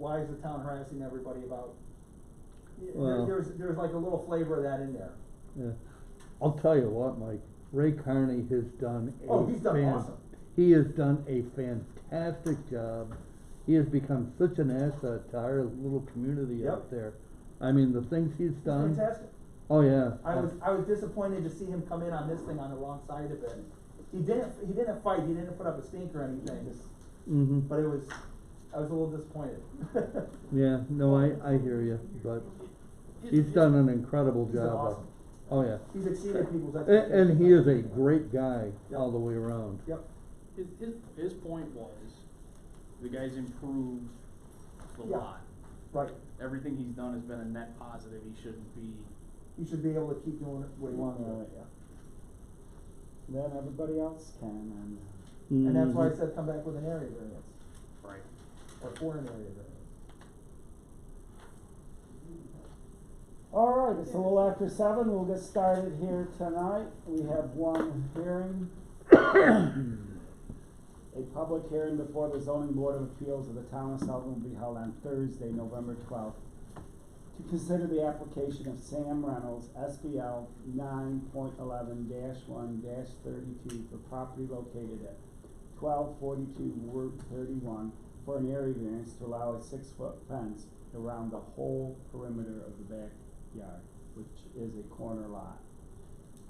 why is the town harassing everybody about? Well- There's like a little flavor of that in there. Yeah. I'll tell you what, Mike, Ray Carney has done a Oh, he's done awesome. He has done a fantastic job. He has become such an asset to our little community Yep. out there. I mean, the things he's He's done. fantastic. Oh, yeah. I was disappointed to see him come in on this thing on the wrong side of it. He didn't fight, he didn't put up a stink or anything, Mm-hmm. but I was a little disappointed. Yeah, no, I hear you, but he's His- done an incredible He's done job. awesome. Oh, yeah. He's exceeded people's expectations. And he is a great guy Yep. all the way around. Yep, His point was, the guy's improved the Yeah. lot. right. Everything he's done has been a net positive, he shouldn't be. He should be able to keep doing what he wants to. Right. Then everybody else can, And that's why I Mhm. said come back with an area variance, Right. or for an area variance. Alright, it's a little after 7, we'll get started here tonight. We have one hearing. A public hearing before the zoning board of appeals of the town of Sullivan will be held on Thursday, November 12th, to consider the application of Sam Reynolds, SBL 9.11-1-32 for property located at 1242 Route 31 for an area variance to allow a 6-foot fence around the whole perimeter of the backyard, which is a corner lot.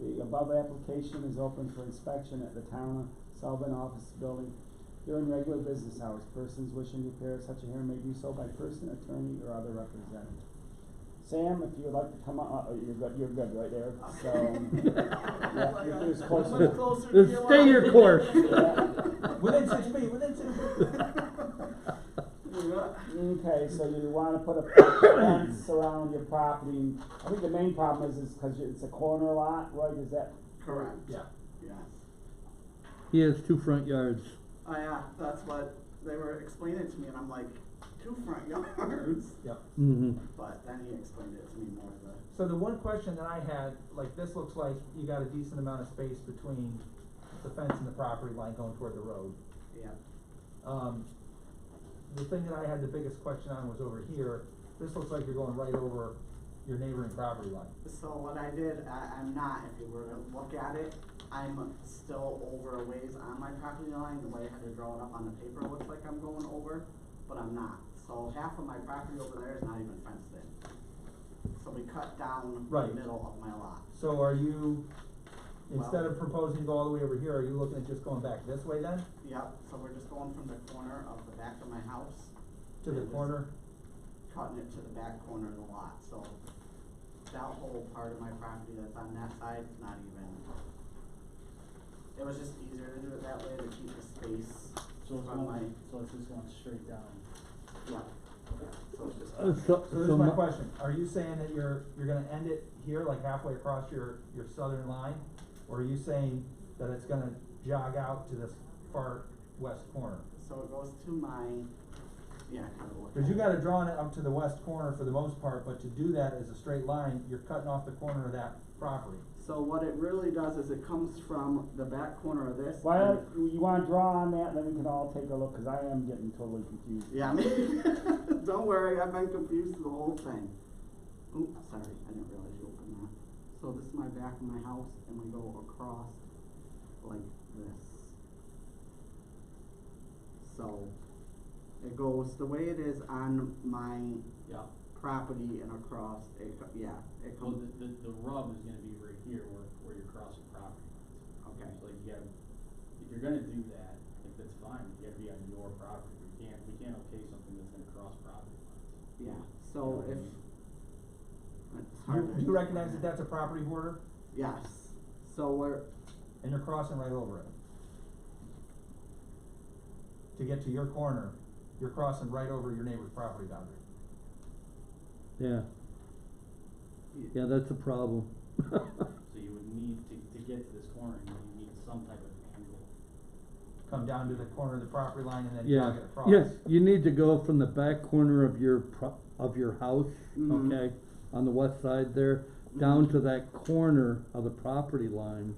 The above application is open for inspection at the town of Sullivan office building during regular business hours. Persons wishing to appear at such a hearing may do so by person, attorney, or other representative. Sam, if you would like to come on, you're good right there, so, yeah, you're as close Much as. closer to Just your stay line. your course. Within 6 feet, within 6 feet. Okay, so you wanna put a fence around your property. I think the main problem is cause it's a corner lot, right, is that? Correct. Yeah. Yes. He has 2 front yards. Yeah, that's what they were explaining to me, and I'm like, 2 front yards? Yep. Mm-hmm. But then he explained it to me more the. So the one question that I had, like, this looks like you got a decent amount of space between the fence and the property line going toward the road. Yeah. The thing that I had the biggest question on was over here. This looks like you're going right over your neighboring property line. So what I did, I'm not, if you were to look at it, I'm still over a ways on my property line. The way I had it drawn up on the paper looks like I'm going over, but I'm not. So half of my property over there is not even fenced in. So we cut down Right. the middle of my lot. So are you, instead Well- of proposing to go all the way over here, are you looking at just going back this way then? Yep, so we're just going from the corner of the back of my house. To the and just corner? Cutting it to the back corner of the lot, so that whole part of my property that's on that side, not even. It was just easier to do it that way to keep the space So it's from my, going, so it's just going straight down. yeah. So it's just. So this is my question. Are you saying that you're gonna end it here, like halfway across your southern line? Or are you saying that it's gonna jog out to this far west corner? So it goes to my, yeah, kind of look. Cause you got it drawn it up to the west corner for the most part, but to do that as a straight line, you're cutting off the corner of that property. So what it really does is it comes from the back corner of this. Why and- don't, you wanna draw on that, and then we can all take a look, cause I am getting totally confused. Yeah, me, don't worry, I've been confused through the whole thing. Oops, sorry, I didn't realize you opened that. So this is my back of my house, and we go across like this. So, it goes the way it is on my Yeah. property and across, it, yeah, it Well, comes, the rub is gonna be right here where you're crossing property lines. okay. So you gotta, if you're gonna do that, I think that's fine, you gotta be on your property, we can't okay something that's gonna cross property lines. Yeah, so if, it's Do hard to you recognize that explain. that's a property border? Yes, so we're, And you're crossing right over it. To get to your corner, you're crossing right over your neighbor's property boundary. Yeah, yeah, that's a problem. So you would need to get to this corner, you need some type of angle. Come down to the corner of the property line and then Yeah, jog it across. yes, you need to go from the back corner of your house, Mhm. okay, on the west side there, down to that corner of the property line.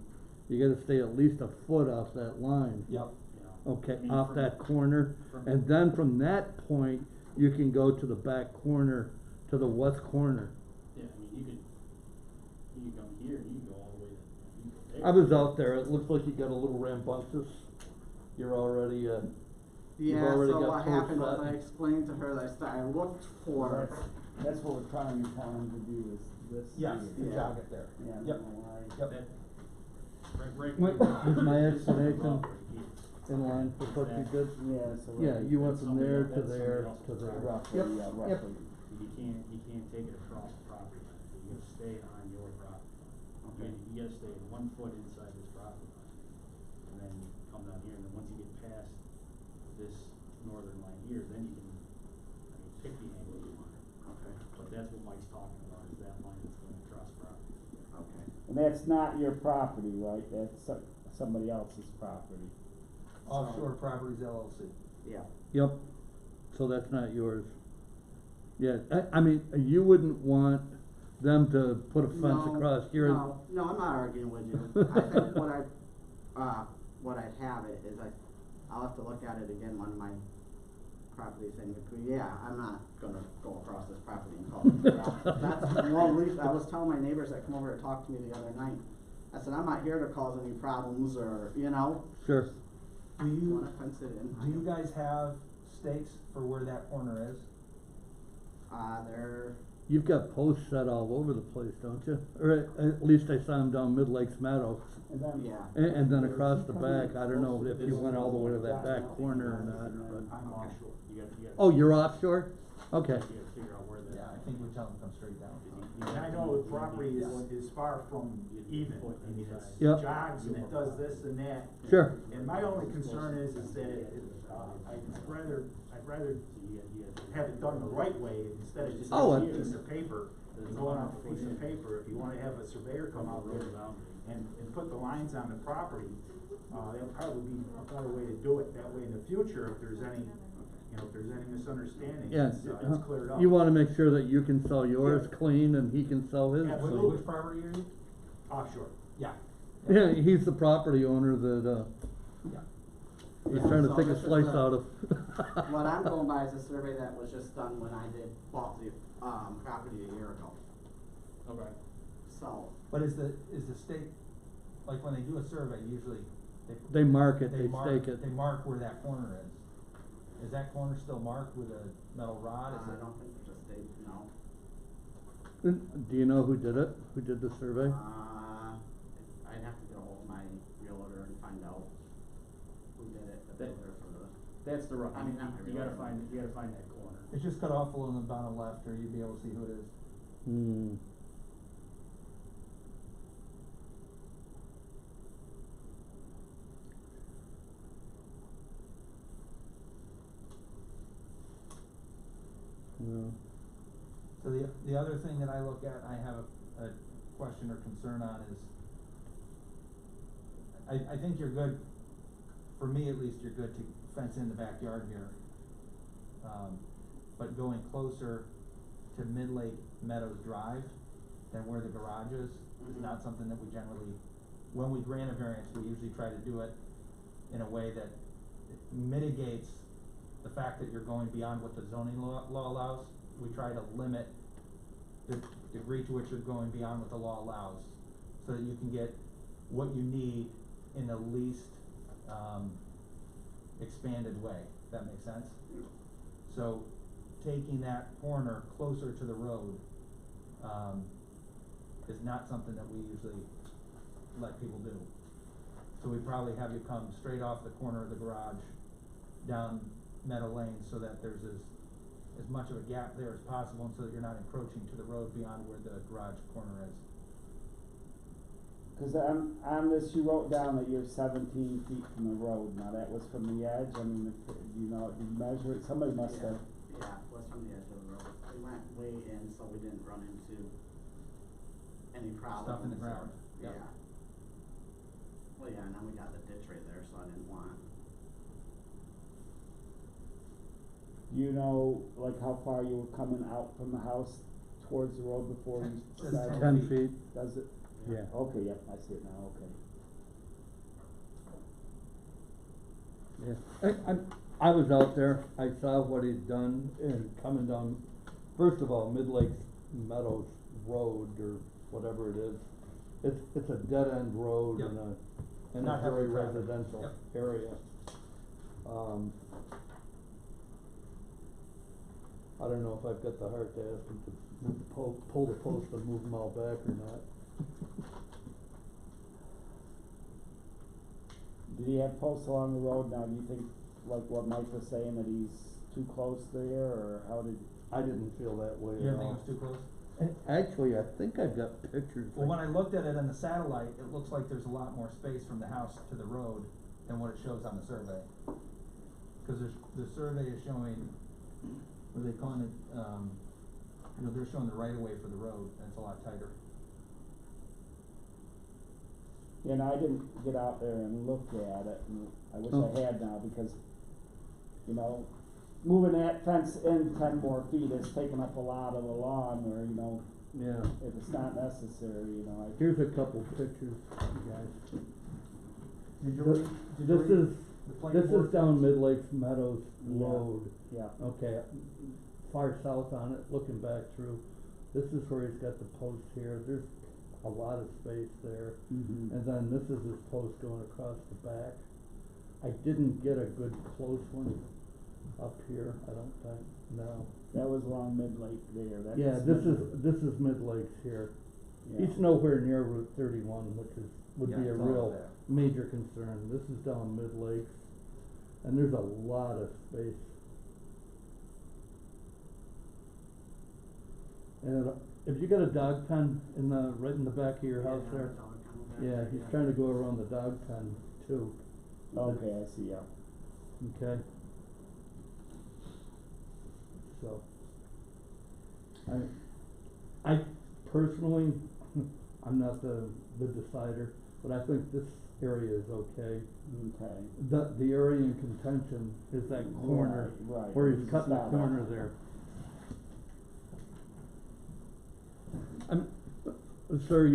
You gotta stay at least a foot off that line, Yep. You know? okay, I mean, off from- that corner. from- And then from that point, you can go to the back corner, to the west corner. Yeah, I mean, you could come here and you can go all the way to, you can go there. I was out there, it looks like you got a little rambunctious, you're already, You've Yeah, already so got what posts happened was up. I explained to her that I looked for, That's what we're trying to tell him to do is this. Yes, here. to Yeah. jog it there. Yeah, I Yep. don't know why. Yep. That, right. Wait, was my explanation It's in line with what you did? Yeah, so. Yeah, you went That's from there somebody- to that's there somebody else's to there. property. Roughly, Yep, yeah, yep. roughly. You can't take it across the property line, you gotta stay on your property line. Okay. You gotta stay 1 foot inside this property line. And then you come down here, and then once you get past this northern line here, then you can, I mean, pick the angle you want. okay, But that's what Mike's talking about, is that line that's going across property. okay. And that's not your property, right? That's somebody else's property. Offshore Properties LLC. Yeah, Yep, so that's not yours. Yeah, I mean, you wouldn't want them to put a fence No, across your. No, I'm not arguing with you. I think what I'd have it is I'll have to look at it again when my property thing, yeah, I'm not gonna go across this property and call it grass. That's, well, at least, I was telling my neighbors that come over to talk to me the other night, I said, I'm not here to cause any problems or, you know, Sure, Do you, wanna fence it in. do you guys have stakes for where that corner is? They're, you've got posts set all over the place, don't you? Or at least I saw them down Mid Lakes Meadow. And then. yeah. And then across the back, I don't know if you went all the way to that back corner or not, but. I'm Okay. offshore. You gotta. Oh, you're offshore? Okay. You gotta figure out where that. Yeah, I think we tell them to come straight down. And I know the property is far from even, I mean, it's Yep. jogs and it does this and that. Sure. And my only concern is that I'd rather have it done the right way instead of just Oh, a it- piece of paper, and going off a piece of paper, if you wanna have a surveyor come out there and put the lines on the property, that'd probably be a better way to do it, that way in the future, if there's any, if there's any misunderstanding, Yeah, it's cleared up. you wanna make sure that you can sell yours clean and he can sell his Absolutely. clean. Which property are you? Offshore. Yeah. Yeah, he's the property owner that, Yeah. he's Yeah, trying to so take a this is slice the- out of. What I'm going by is a survey that was just done when I bought the, property a year ago, Okay. so. But is the state, like when they do a survey, usually They mark it, they mark, stake it. they mark where that corner is. Is that corner still marked with a metal rod? Is I it? don't think there's a state, no. Do you know who did it? Who did the survey? I'd have to get ahold of my realtor and find out who did it, if they were there for the. That's the right, I mean, not you gotta really. find that corner. It's just cut off along the bottom left, or you'd be able to see who it is. Hmm. Yeah. So the other thing that I look at, I have a question or concern on is, I think you're good, for me at least, you're good to fence in the backyard here. But going closer to Mid-Lake Meadows Drive than where the garage is not something that we generally, when we grant a variance, we usually try to do it in a way that mitigates the fact that you're going beyond what the zoning law allows. We try to limit the degree to which you're going beyond what the law allows, so that you can get what you need in the least, expanded way, if that makes sense? So, taking that corner closer to the road, is not something that we usually let people do. So we'd probably have you come straight off the corner of the garage, down Meadow Lane, so that there's as much of a gap there as possible, and so that you're not encroaching to the road beyond where the garage corner is. Cause on this, you wrote down that you're 17 feet from the road, now that was from the edge, I mean, did you measure it, somebody must have. Yeah, was from the edge of the road. We went way in, so we didn't run into any problems. Stuff in the ground, Yeah. yep. Well, yeah, and then we got the ditch right there, so I didn't want. You know, like how far you were coming out from the house towards the road before you Says started? 10 feet. Does it? Yeah. Okay, yep, I see it now, okay. Yeah, I was out there, I saw what he'd done in coming down, first of all, Mid Lakes Meadows Road or whatever it is. It's a dead end road Yep. in Not a heavily very trafficked. residential Yep. area. I don't know if I've got the heart to ask him to move the pull the post and move them all back or not. Did he have posts along the road now, do you think, like what Mike was saying, that he's too close there, or how did? I didn't feel that way You at didn't think all. it was too close? Actually, I think I've got pictures. Well, when I looked at it on the satellite, it looks like there's a lot more space from the house to the road than what it shows on the survey. Cause the survey is showing, what are they calling it, you know, they're showing the right of way for the road, and it's a lot tighter. Yeah, no, I didn't get out there and look at it, and I wish Oh. I had now, because, you know, moving that fence in 10 more feet is taking up a lot of the lawn, where, you know, Yeah, if it's not necessary, you know, here's a couple pictures, you guys. Did you This, read, did you this read is, the planning this board? is down Mid Lakes Meadows Yeah. Road. yeah. Okay, far south on it, looking back through, this is where he's got the post here, there's a lot of space there. Mm-hmm. And then this is his post going across the back. I didn't get a good close one up here, I don't think, no. That was along Mid Lake there, that's. Yeah, this is Mid Lakes here. Yeah. He's nowhere near Route 31, which would Yeah, be a it's all real there. major concern. This is down Mid Lakes, and there's a lot of space. And if you got a dog pen right in the back of your house Yeah, there, dog kennel back yeah, there, he's yeah. trying to go around the dog pen too. Okay, I see, yeah. Okay. So, I personally, I'm not the decider, but I think this area is okay. Okay. The area in contention is that corner, Right, where right. he's cutting the It's not corner a- there. Sir,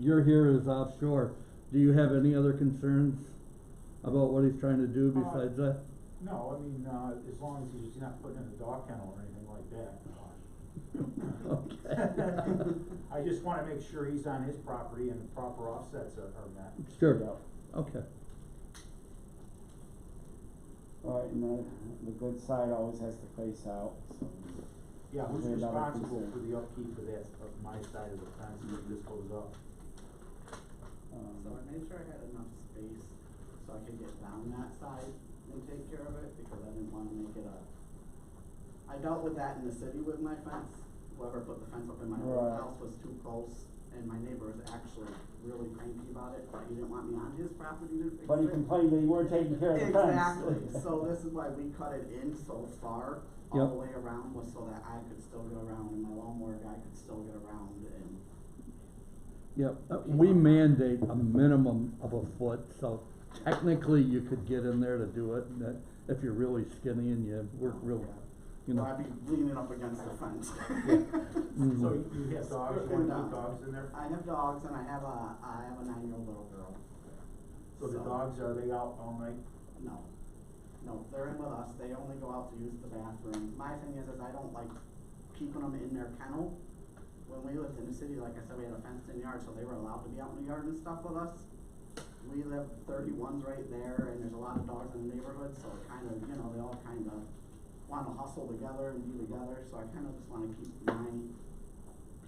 you're here as offshore, do you have any other concerns about what he's trying to do besides that? No, I mean, as long as he's not putting in a dog kennel or anything like that. Okay. I just wanna make sure he's on his property and the proper offsets are met. Sure, Yeah. okay. Alright, and the good side always has to face out, so. Yeah, who's Is there another responsible concern? for the upkeep of that, of my side of the fence if this goes up? So I made sure I had enough space so I could get down that side and take care of it, because I didn't wanna make it I dealt with that in the city with my fence. Whoever put the fence up in my old Right. house was too close, and my neighbor was actually really cranky about it, but he didn't want me on his property to fix it. But he complained that you weren't taking care of the fence. Exactly, so this is why we cut it in so far, all Yep. the way around, was so that I could still get around, and my lawnmower guy could still get around, and Yep, we mandate a minimum of a foot, so technically you could get in there to do it, and that, if you're really skinny and you work real, you so know. I'd be leaning up against the fence. Mhm. So you have dogs, you wanna keep dogs in there? I have dogs, and I have a 9-year-old little girl. So the dogs, are they out all night? No, no, they're in with us, they only go out to use the bathroom. My thing is I don't like keeping them in their kennel. When we lived in the city, like I said, we had a fenced-in yard, so they were allowed to be out in the yard and stuff with us. We live 31's right there, and there's a lot of dogs in the neighborhood, so it kind of, you know, they all kind of wanna hustle together and be together, so I kind of just wanna keep my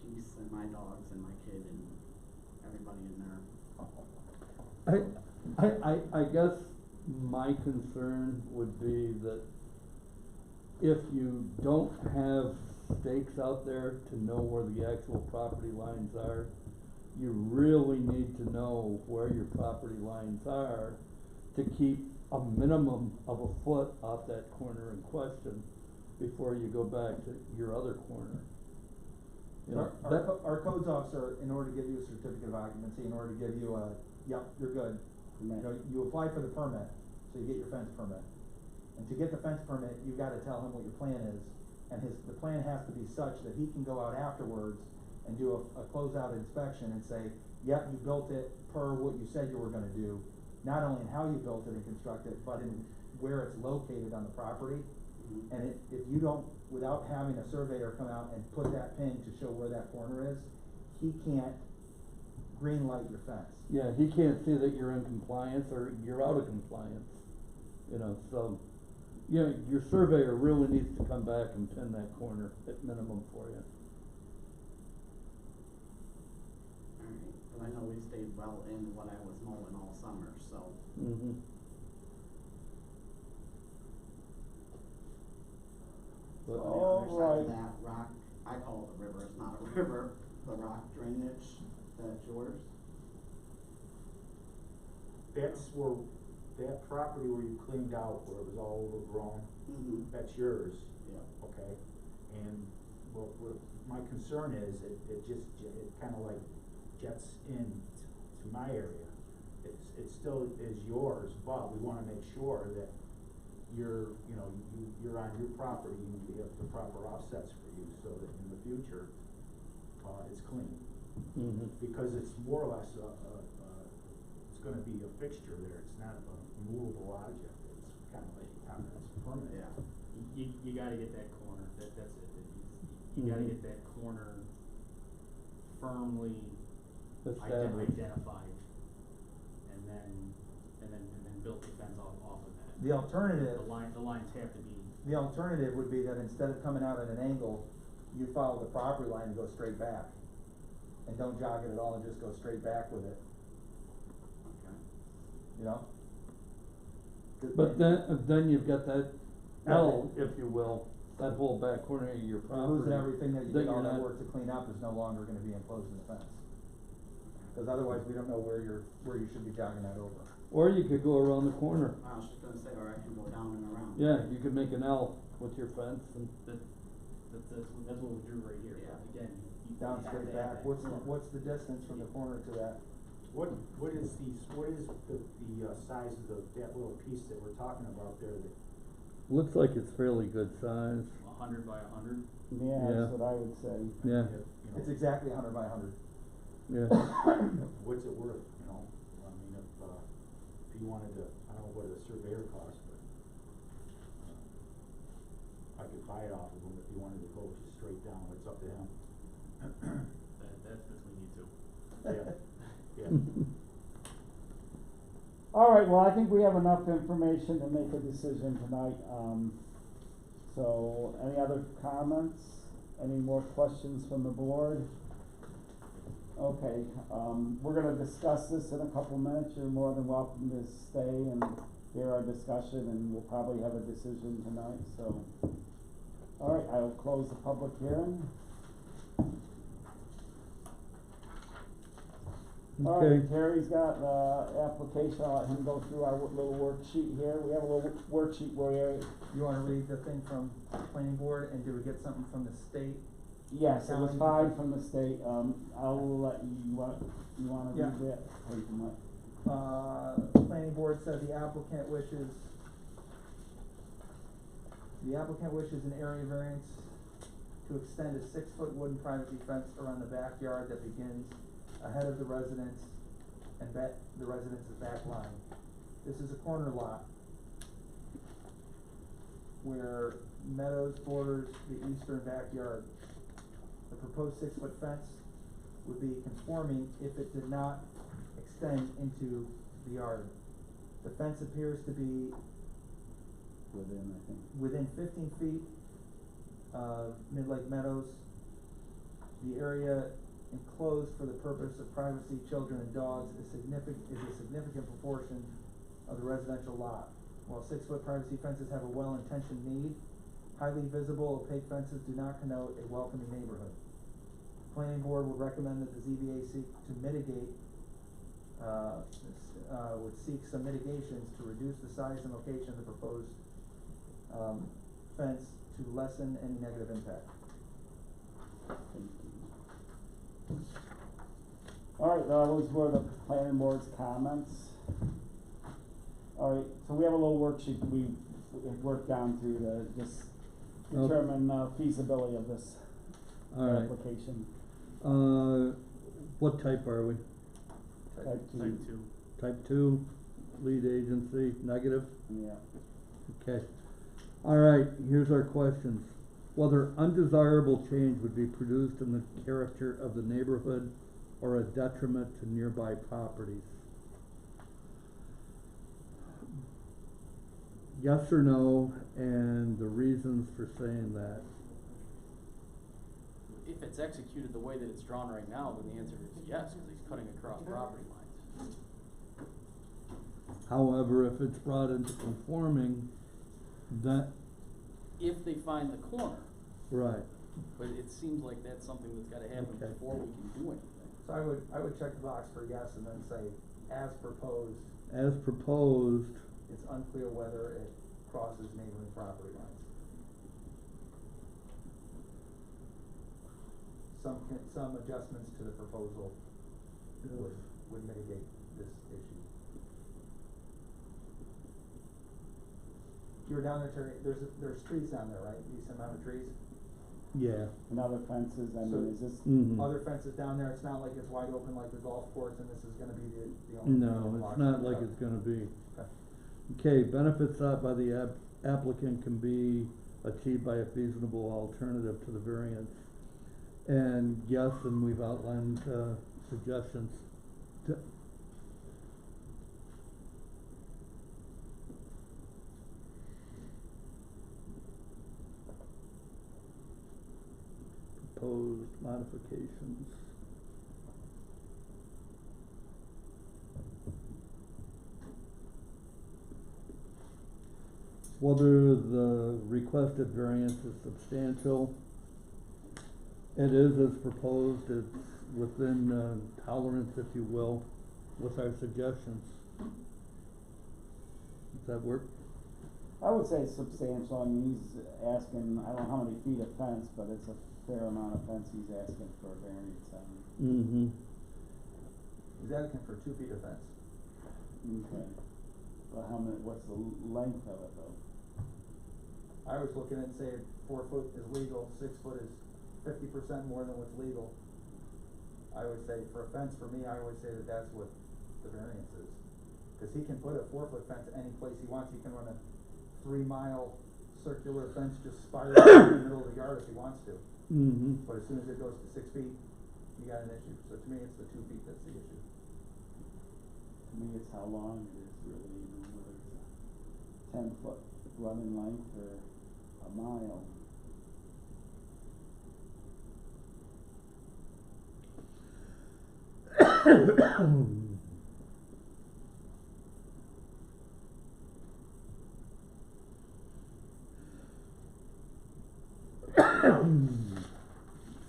peace and my dogs and my kid and everybody in there. I guess my concern would be that if you don't have stakes out there to know where the actual property lines are, you really need to know where your property lines are to keep a minimum of a foot off that corner in question before you go back to your other corner. You know, Our codes officer, in order to give you a certificate of occupancy, in order to give you a, yep, you're good, you know, you apply for the permit, so you get your fence permit. And to get the fence permit, you gotta tell him what your plan is, and the plan has to be such that he can go out afterwards and do a closeout inspection and say, yep, you built it per what you said you were gonna do, not only in how you built it and constructed, but in where it's located on the property. Mhm. And if you don't, without having a surveyor come out and put that pin to show where that corner is, he can't green light your fence. Yeah, he can't see that you're in compliance or you're out of compliance, you know, so, yeah, your surveyor really needs to come back and pin that corner at minimum for you. Alright, but I know we stayed well in what I was mowing all summer, so. Mm-hmm. So But- on the other side Alright. of that rock, I call it a river, it's not a river, the rock drainage, that's yours? That's where, that property where you cleaned out, where it was all overgrown, Mm-hmm. that's yours, Yeah. okay? And what my concern is, it kinda like jets in to my area. It still is yours, but we wanna make sure that you're on your property, and we have the proper offsets for you, so that in the future, it's clean. Mm-hmm. Because it's more or less it's gonna be a fixture there, it's not a movable object, it's kinda like, it's permanent. Yeah. You gotta get that corner, that's it. You gotta get that corner firmly Established. identified, and then build the fence off of that. The alternative, The lines have to be, the alternative would be that instead of coming out at an angle, you follow the property line and go straight back. And don't jog it at all and just go straight back with it, Okay. you know? But then you've got that L, if you will, that whole back corner of your You're property. losing everything that you that did all you're that not- work to clean up is no longer gonna be enclosed in the fence. Cause otherwise, we don't know where you should be jogging that over. Or you could go around the corner. I was just gonna say, or I can go down and around. Yeah, you could make an L with your fence and, that's what we drew right here. Yeah. Again, you Down have to straight have back, that what's corner. the distance from the corner to that? What is the size of that little piece that we're talking about there that? looks like it's fairly good size, 100 by 100. Yeah, Yeah. that's what I would say. yeah, It's exactly 100 by 100. yeah. What's it worth, you know? I mean, if you wanted to, I don't know what a surveyor costs, but I could buy it off of him if you wanted to go just straight down, it's up to him. That's between you two. Yeah, yeah. Alright, well, I think we have enough information to make a decision tonight, so any other comments? Any more questions from the board? Okay, we're gonna discuss this in a couple minutes, you're more than welcome to stay and hear our discussion, and we'll probably have a decision tonight, so. Alright, I will close the public hearing. Okay. Alright, Terry's got application, I'll let him go through our little worksheet here, we have a little worksheet where, You wanna read the thing from planning board, and do we get something from the state? yes, it was County? fine from the state, I'll let you wanna Yeah. read that, or you can let. Planning board said the applicant wishes an area variance to extend a 6-foot wooden privacy fence around the backyard that begins ahead of the residence and the residence's back line. This is a corner lot where Meadows borders the eastern backyard. The proposed 6-foot fence would be conforming if it did not extend into the yard. The fence appears to be Within, I think. within 15 feet of Mid-Lake Meadows. The area enclosed for the purpose of privacy, children and dogs is a significant proportion of the residential lot. While 6-foot privacy fences have a well-intentioned need, highly visible opaque fences do not connote a welcoming neighborhood. Planning board would recommend that the ZBA seek to mitigate, would seek some mitigations to reduce the size and location of the proposed fence to lessen any negative impact. Alright, those were the planning board's comments. Alright, so we have a little worksheet we worked down through to just Okay. determine feasibility of this Alright, application. what type are we? Type two. Type 2. Type 2, lead agency, negative? Yeah. Okay. All right, here's our questions. Whether undesirable change would be produced in the character of the neighborhood or a detriment to nearby properties. Yes or no, and the reasons for saying that. If it's executed the way that it's drawn right now, then the answer is yes, because he's cutting across property lines. However, if it's brought into conforming, that, If they find the corner, right, but it seems like that's something that's gotta happen Okay. before we can do anything. So I would check the box for yes and then say, as proposed, as proposed, it's unclear whether it crosses neighboring property lines. Some adjustments to the proposal would mitigate this issue. You were down there, Terry, there's trees down there, right, decent amount of trees? yeah. And other fences, I mean, is this, Mhm. Other fences down there, it's not like it's wide open like the golf course and this is gonna be the only thing that No, blocks it's not it. like it's gonna be. Okay. Okay, benefits sought by the applicant can be achieved by a feasible alternative to the variance. And yes, and we've outlined, suggestions to. Proposed modifications. Whether the requested variance is substantial. It is as proposed, it's within tolerance, if you will, with our suggestions. Does that work? I would say it's substantial, I mean, he's asking, I don't know how many feet of fence, but it's a fair amount of fence he's asking for a variance on. Mm-hmm. He's asking for 2 feet of fence. Okay. But how many, what's the length of it though? I was looking at say 4 foot is legal, 6 foot is 50% more than what's legal. I would say for a fence, for me, I always say that that's what the variance is. Cause he can put a 4-foot fence any place he wants, he can run a 3-mile circular fence just spiral in the middle of the yard if he wants to. Mm-hmm. But as soon as it goes to 6 feet, you got an issue. So to me, it's the 2 feet that's the issue. To me, it's how long it is really, you know, whether it's a 10-foot running length or a mile.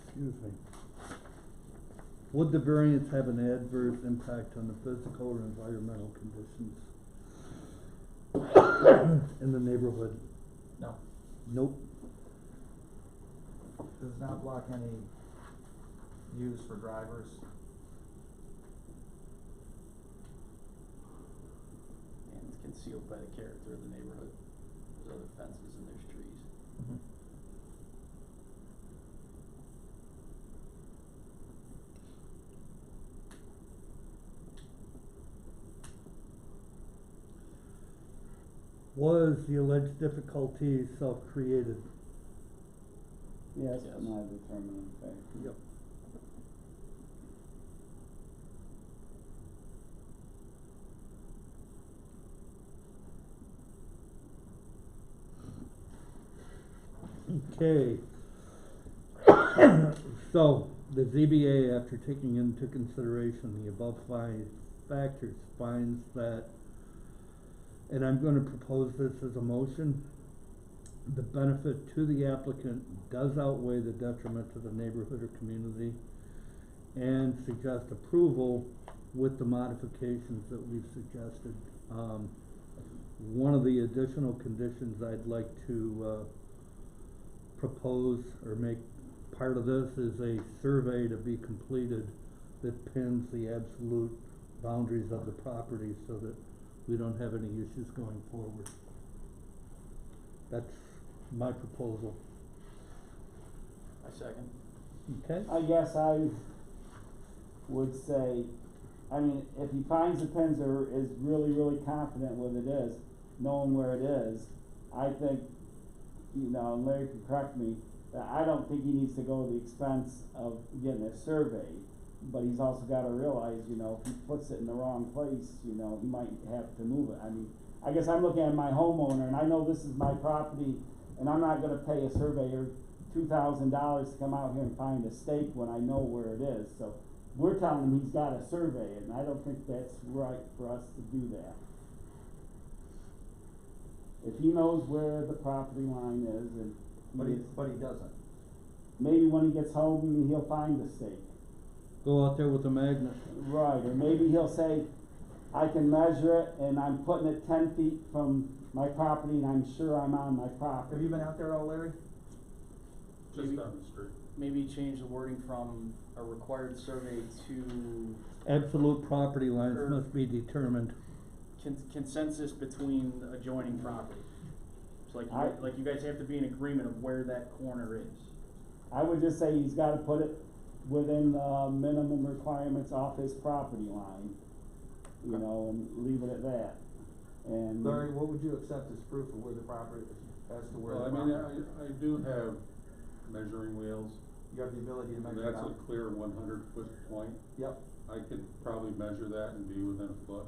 Excuse me. Would the variance have an adverse impact on the physical or environmental conditions in the neighborhood? No. Nope. Does not block any use for drivers. And it's concealed by the character of the neighborhood. There's other fences and there's trees. Mm-hmm. Was the alleged difficulty self-created? Yes, Yes. but not a determining factor. Yep. Okay. So, the ZBA, after taking into consideration the above 5 factors, finds that, and I'm gonna propose this as a motion, the benefit to the applicant does outweigh the detriment to the neighborhood or community, and suggest approval with the modifications that we've suggested. One of the additional conditions I'd like to, propose or make part of this is a survey to be completed that pins the absolute boundaries of the property so that we don't have any issues going forward. That's my proposal. I second. Okay? I guess I would say, I mean, if he finds the pins or is really, really confident what it is, knowing where it is, I think, you know, and Larry can correct me, that I don't think he needs to go to the expense of getting a survey. But he's also gotta realize, you know, if he puts it in the wrong place, you know, he might have to move it. I mean, I guess I'm looking at my homeowner, and I know this is my property, and I'm not gonna pay a surveyor $2,000 to come out here and find a stake when I know where it is. So we're telling him he's gotta survey it, and I don't think that's right for us to do that. If he knows where the property line is, and But he doesn't. maybe when he gets home, he'll find the stake. Go out there with a magnet. Right, or maybe he'll say, I can measure it and I'm putting it 10 feet from my property and I'm sure I'm on my property. Have you been out there at all, Larry? Just Maybe- down the street. Maybe change the wording from a required survey to Absolute property lines Or- must be determined. consensus between adjoining property. So like you guys have to be in agreement of where that corner is. I would just say he's gotta put it within the minimum requirements off his property line, you know, and leave it at that. And Larry, what would you accept as proof of where the property, as to where Well, the I mean, property? I do have measuring wheels. You have the ability to measure it That's a out? clear 100-foot point. Yep, I could probably measure that and be within a foot.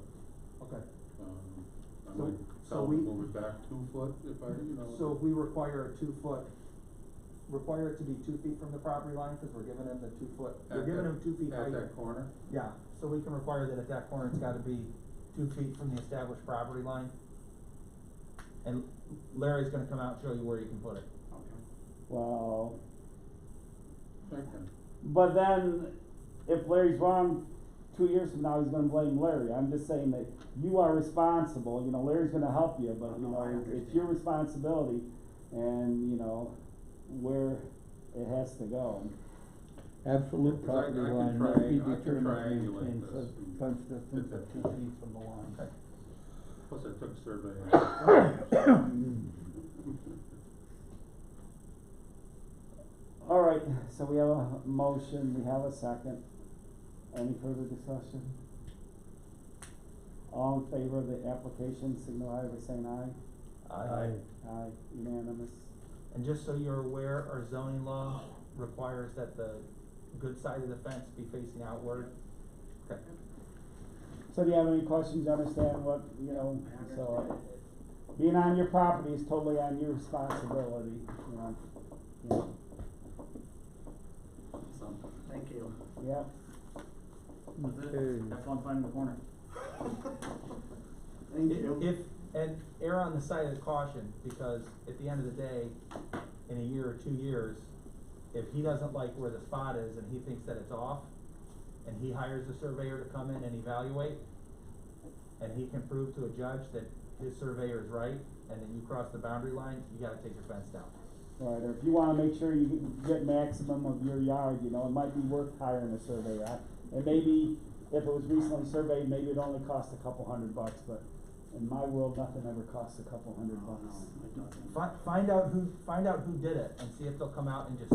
okay. I So- might so tell we- them to move it back 2 foot if I, you know. So if we require a 2-foot, require it to be 2 feet from the property line, cause we're giving him the 2-foot, we're At giving that- him 2 feet height. At that corner? Yeah, so we can require that at that corner, it's gotta be 2 feet from the established property line. And Larry's gonna come out and show you where you can put it. well, Okay. but then if Larry's wrong, 2 years from now, he's gonna blame Larry. I'm just saying that you are responsible, you know, Larry's gonna help you, but you No, I know, it's understand. your responsibility and, you know, where it has to go. Absolute Because I property can line must be I can determined and triangulate maintained this fence and distance fit of that 2 feet from the line. Okay. Plus I took surveying. All right, so we have a motion, we have a second. Any further discussion? All in favor of the application, signify by saying aye. Aye, unanimous. And just so you're aware, our zoning law requires that the good side of the fence be facing outward. Okay. So do you have any questions, you understand what, you know, so, being on your property is totally on your responsibility, you know. Yeah. So, thank you. Yep, That's it. Okay. Have fun finding the corner. Thank you. If, and err on the side of caution, because at the end of the day, in a year or 2 years, if he doesn't like where the spot is and he thinks that it's off, and he hires a surveyor to come in and evaluate, and he can prove to a judge that his surveyor is right, and that you cross the boundary line, you gotta take your fence down. right, or if you wanna make sure you get maximum of your yard, you know, it might be worth hiring a surveyor. And maybe, if it was recently surveyed, maybe it only cost a couple $100, but in my world, nothing ever costs a couple $100. Find out who did it, and see if they'll come out and just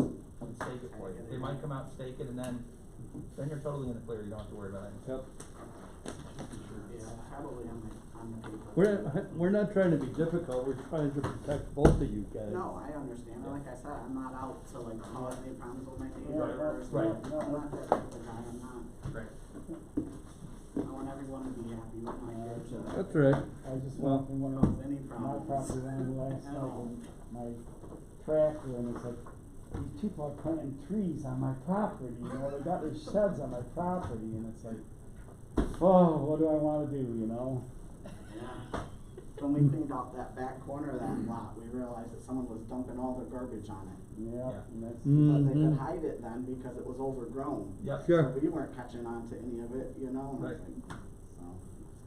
stake it for you. They might come out and stake it, and then you're totally in the clear, you don't have to worry about it. Yep. Yeah, probably on the paper. We're not trying to be difficult, we're trying to protect both of you guys. No, I understand, and like I said, I'm not out to like cause any problems with my Yeah, neighbors. right. I'm not that type of guy, I'm not. Right. I want everyone to be happy with my neighbors. That's right. I just Well, went through one cause of any my problems. property line last I night, know. and my tractor, and it's like, these people are planting trees on my property, you know, they got their sheds on my property, and it's like, oh, what do I wanna do, you know? Yeah. When we cleaned out that back corner of that lot, we realized that someone was dumping all their garbage on it. Yeah, Yeah. and that's, But they Mhm. could hide it then because it was overgrown. Yep. Sure. So we weren't catching on to any of it, you know, and Right. so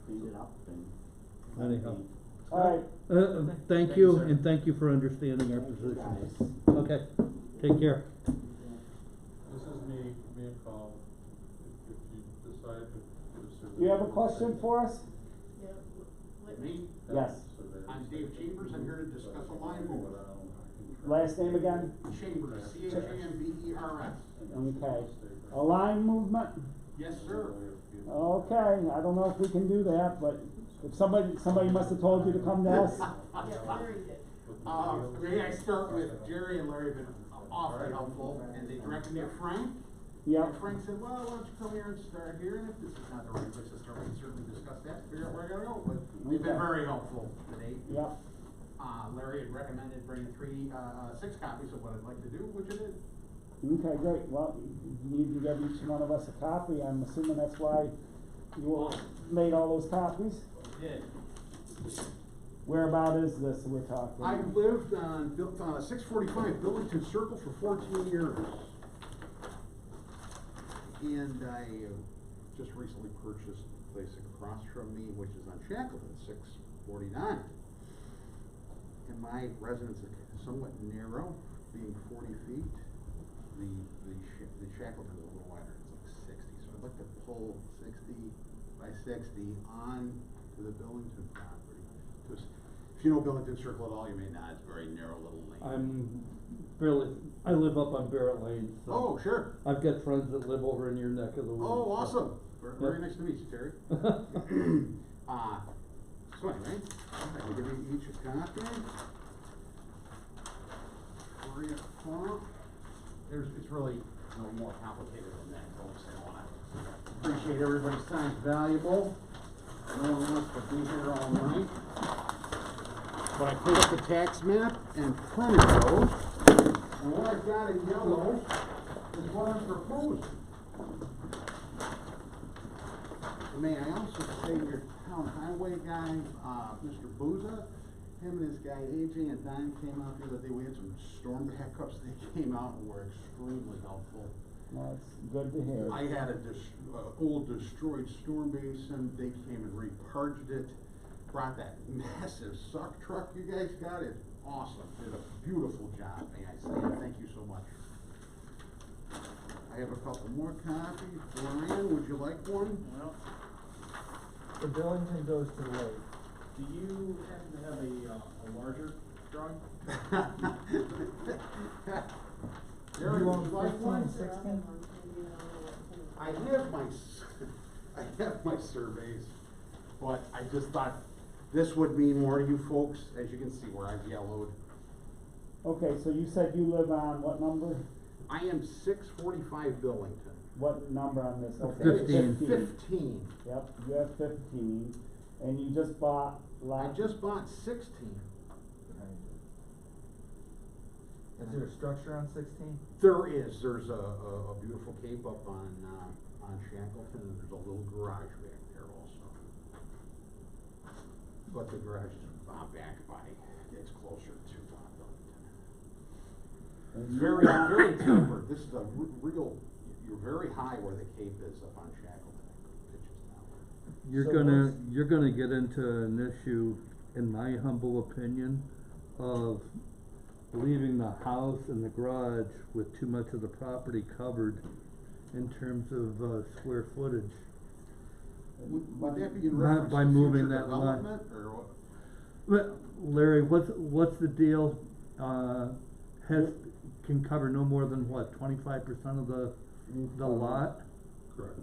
cleaned it up and. Anyhow. alright, Thank you, and thank you for understanding our Thank you, position. guys. Okay, take care. This is me and Paul, if you decide to. do you have a question for us? Me? Yes. I'm Dave Chambers, I'm here to discuss a line move. Last name again? Chambers, C-H-A-M-B-E-R-S. Okay, a line movement? Yes, sir. Okay, I don't know if we can do that, but if somebody must have told you to come to us. Yeah, Larry did. May I start with Jerry and Larry have been awfully helpful, and they directed me to Frank. Yep. And Frank said, well, why don't you come here and start here, and if this is not the right place to start, we can certainly discuss that, figure out where I gotta go, but they've been Okay. very helpful today. Yep. Larry had recommended bringing six copies of what I'd like to do, which it is. Okay, great. Well, you need to give each one of us a copy. I'm assuming that's why you all made all those copies? Yeah. Whereabout is this we're talking? I lived on, 645 Billington Circle for 14 years. And I just recently purchased a place across from me, which is on Shackleton, 649. And my residence is somewhat narrow, being 40 feet. The Shackleton is a little wider, it's like 60. So I'd like to pull 60 by 60 on to the Billington property. Just, if you know Billington Circle at all, you may not, it's a very narrow little lane. I live up on Barrett Lane, so. Oh, sure. I've got friends that live over in your neck of the woods. Oh, so. awesome. Very Yep. nice to meet you, Terry. So anyway, I can give you each a copy. For you, it's really no more complicated than that, folks. I wanna appreciate everybody's time, it's valuable. No one wants to be here all night. But I put up the tax map and printed those. And what I've got in yellow is what I'm proposing. May I also say your town highway guy, Mr. Booza, him and his guy AJ and Don came out the other day. We had some storm backups. They came out and were extremely helpful. Well, it's good to hear. I had a old destroyed storm basin. They came and reparged it. Brought that massive suck truck you guys got. It's awesome. Did a beautiful job, may I say. And thank you so much. I have a couple more copies. Brian, would you like one? Well, The Billington goes to the lake. do you happen to have a larger drawing? Jerry, You would want you like 15 one? and 16? I have my surveys, but I just thought this would mean more to you folks, as you can see where I've yellowed. Okay, so you said you live on what number? I am 645 Billington. What number on this? Okay, 15. 15. Yep, you have 15, and you just bought I lot. just bought 16. Is there a structure on 16? There is, there's a beautiful cape up on Shackleton, and there's a little garage back there also. But the garage is back by, it's closer to Billington. and you Very, got- very tempered, this is a real, you're very high where the cape is up on Shackleton, it pitches down. You're gonna get into an issue, in my humble opinion, of leaving the house and the garage with too much of the property covered in terms of, square footage. Would that be in Not reference by to moving future that line. development, or what? But Larry, what's the deal, can cover no more than what, 25% of the lot? Correct.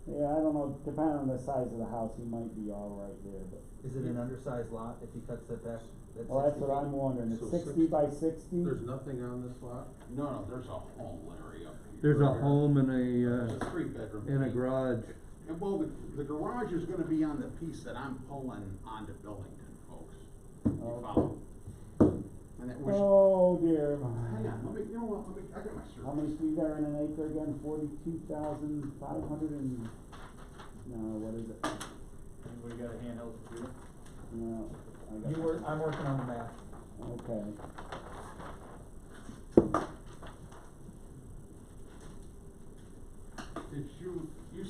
Yeah, I don't know, depending on the size of the house, you might be all right there, but, Is it an undersized lot if he cuts that back? well, that's what I'm wondering, it's So 60 by 60? There's nothing on this lot? No, there's a home, Larry, up here. There's a Right. home and It's a a, 3-bedroom. and a garage. And well, the garage is gonna be on the piece that I'm pulling onto Billington, folks. You Okay. follow? And that was, Oh dear. hang on, you know what, I got my survey. How many feet are in an acre again? 42,500 and, no, what is it? Anybody got a handheld computer? No, I got. I'm working on the map. Okay. Did you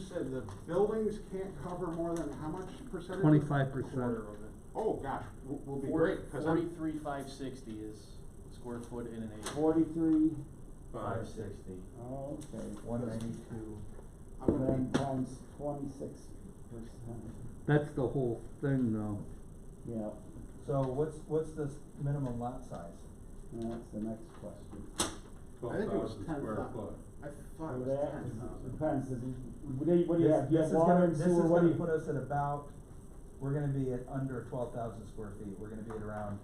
said the buildings can't cover more than how much percentage? 25%. Quarter of it. Oh, gosh, will be great, cause I'm, 43,560 is square foot in an acre. 43, 560, oh, okay. 192. I'm gonna Then be, times 26%, That's the whole thing though. yeah, So what's this minimum lot size? and that's the next question. I think it was 12,000 10,000. square foot. I thought it So was that 10,000. depends, what do you have? You This have is water gonna, and this sewer, is what do gonna you? put us at about, we're gonna be at under 12,000 square feet, we're gonna be at around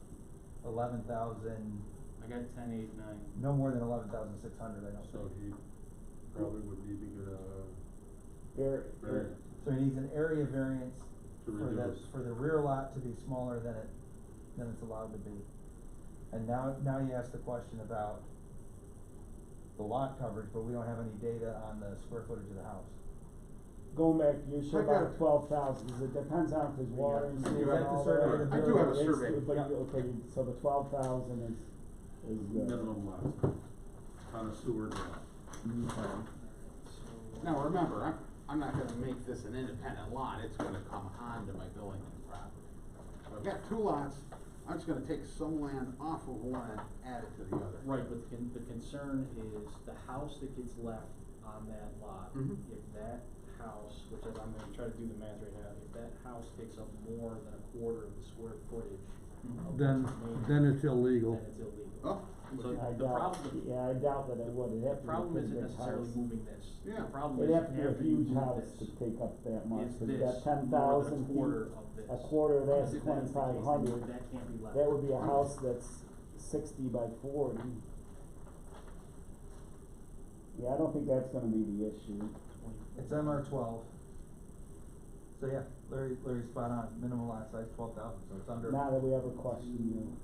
11,000, I got 10,890. no more than 11,600, I don't So think. he probably would need to get a variance. So he needs an area variance To for the, reduce. for the rear lot to be smaller than it's allowed to be. And now you ask the question about the lot coverage, but we don't have any data on the square footage of the house. Going back, you're sure I got about it. 12,000, cause it depends on if there's water and Is sewer that and the all survey that. of the I do have a It's- survey. But, Yeah. okay, so the 12,000 is good. Minimum lot on a sewer drain. Okay. Now, remember, I'm not gonna make this an independent lot, it's gonna come onto my Billington property. So I've got two lots, I'm just gonna take some land off of one and add it to the other. Right, but the concern is the house that gets left on that lot, Mhm. if that house, which is, I'm gonna try to do the math right now, if that house takes up more than a quarter of the square footage of Then, what's remaining, then it's illegal. then it's illegal. Oh, So I the doubt, problem, yeah, I doubt that it would, it'd have to the be a problem pretty isn't big necessarily house. moving this. Yeah. The problem It'd is have to be a after you huge move house this, to take up that much, is cause you this got 10,000 more than a feet, quarter of this. a quarter of that's Because if that's the case, then 2,500. that can't be left. That would be a house that's 60 by 40. Yeah, I don't think that's gonna be the issue. It's MR12. So yeah, Larry's spot on, minimum lot size 12,000, so it's under. Not that we ever question you.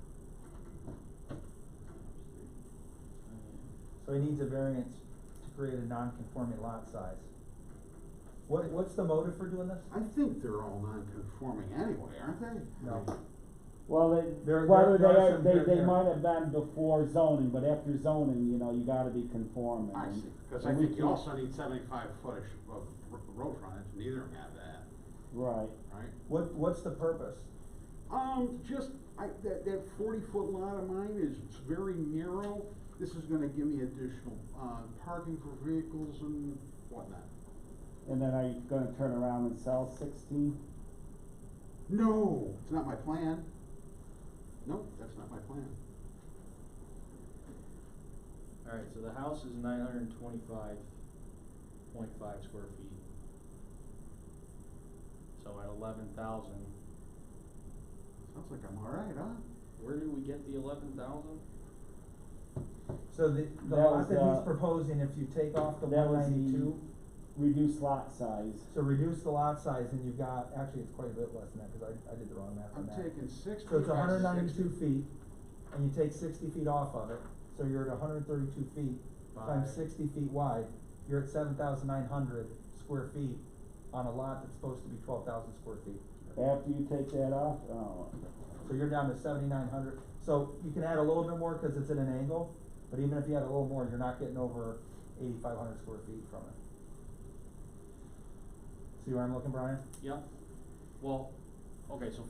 So he needs a variance to create a non-conforming lot size. What's the motive for doing this? I think they're all non-conforming anyway, aren't they? No. Well, There whether are some they here. might have been before zoning, but after zoning, you know, you gotta be conforming. I see, cause I And we think you can't- also need 75 footage of road frontage, neither of them have that, Right. right? What's the purpose? Just, that 40-foot lot of mine is very narrow. This is gonna give me additional, parking for vehicles and whatnot. And then are you gonna turn around and sell 16? No, it's not my plan. Nope, that's not my plan. Alright, so the house is 925.5 square feet. So at 11,000, Sounds like I'm all right, huh? where did we get the 11,000? So the That lot was, that he's proposing, if you take off the that was 192, Reduce lot size. so reduce the lot size, and you've got, actually, it's quite a bit less than that, cause I did the wrong math on I'm that. taking 60 So it's by 192 60. feet, and you take 60 feet off of it, so you're at 132 feet, times By- 60 feet wide, you're at 7,900 square feet on a lot that's supposed to be 12,000 square feet. After you take that off, oh, So you're down to 7,900, so you can add a little bit more because it's at an angle, but even if you add a little more, you're not getting over 8,500 square feet from it. See where I'm looking, Brian? Yep. Well, okay, so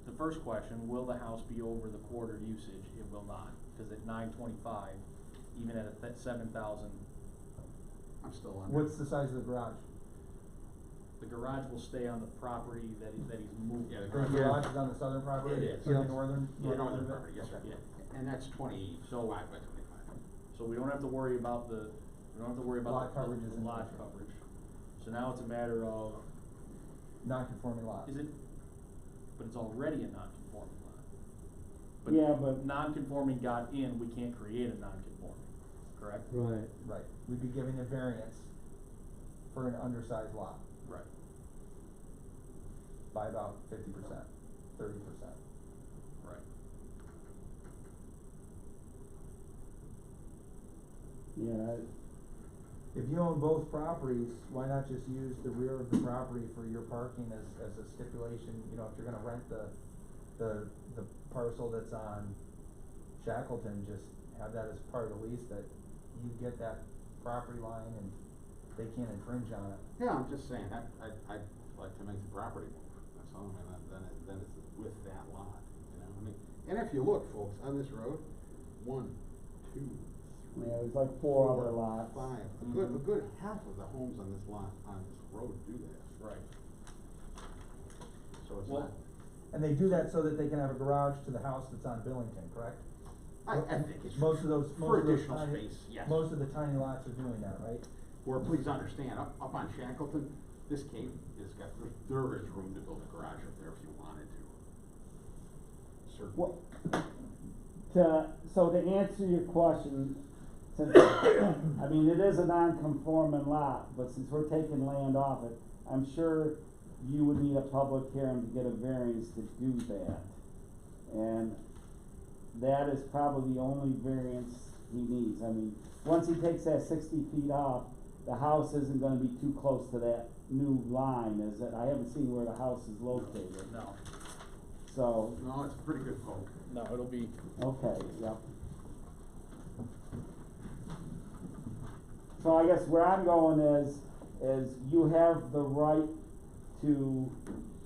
the first question, will the house be over the quarter usage? It will not, cause at 925, even at 7,000, I'm still under. What's the size of the garage? the garage will stay on the property that he's moving. Yeah, the The garage is on the southern property? It is. Or the Yep. northern? Yeah, northern of it? property, yes, sir. Okay. And that's 25 by 25. So we don't have to worry about the Lot coverage is the in lot there. coverage. So now it's a matter of, Non-conforming lot. is it, but it's already a non-conforming lot. Yeah, but- Non-conforming got in, we can't create a non-conforming, correct? Right. Right, we'd be giving a variance for an undersized lot Right. by about 50%, 30%. Right. yeah, If you own both properties, why not just use the rear of the property for your parking as a stipulation, you know, if you're gonna rent the parcel that's on Shackleton, just have that as part of the lease, that you get that property line and they can't infringe on it. Yeah, I'm just saying, I'd like to make the property move, that's all, and then it's with that lot, you know, I mean, and if you look, folks, on this road, 1, 2, 3. yeah, there's like 4 other lots. 5, a Mhm. good half of the homes on this lot, on this road do that, Right. so it's Well, not. And they do that so that they can have a garage to the house that's on Billington, correct? I think it's Most of those, for most of those additional tiny, space, yes. most of the tiny lots are doing that, right? Or please understand, up on Shackleton, this there is room to build a garage up there if you wanted to. certainly. So to answer your question, since, I mean, it is a non-conforming lot, but since we're taking land off it, I'm sure you would need a public hearing to get a variance to do that. And that is probably the only variance he needs. I mean, once he takes that 60 feet off, the house isn't gonna be too close to that new line, is it? I haven't seen where the house is located, No, so, No, it's a pretty good poke. no, it'll be, okay, yep. So I guess where I'm going is you have the right to,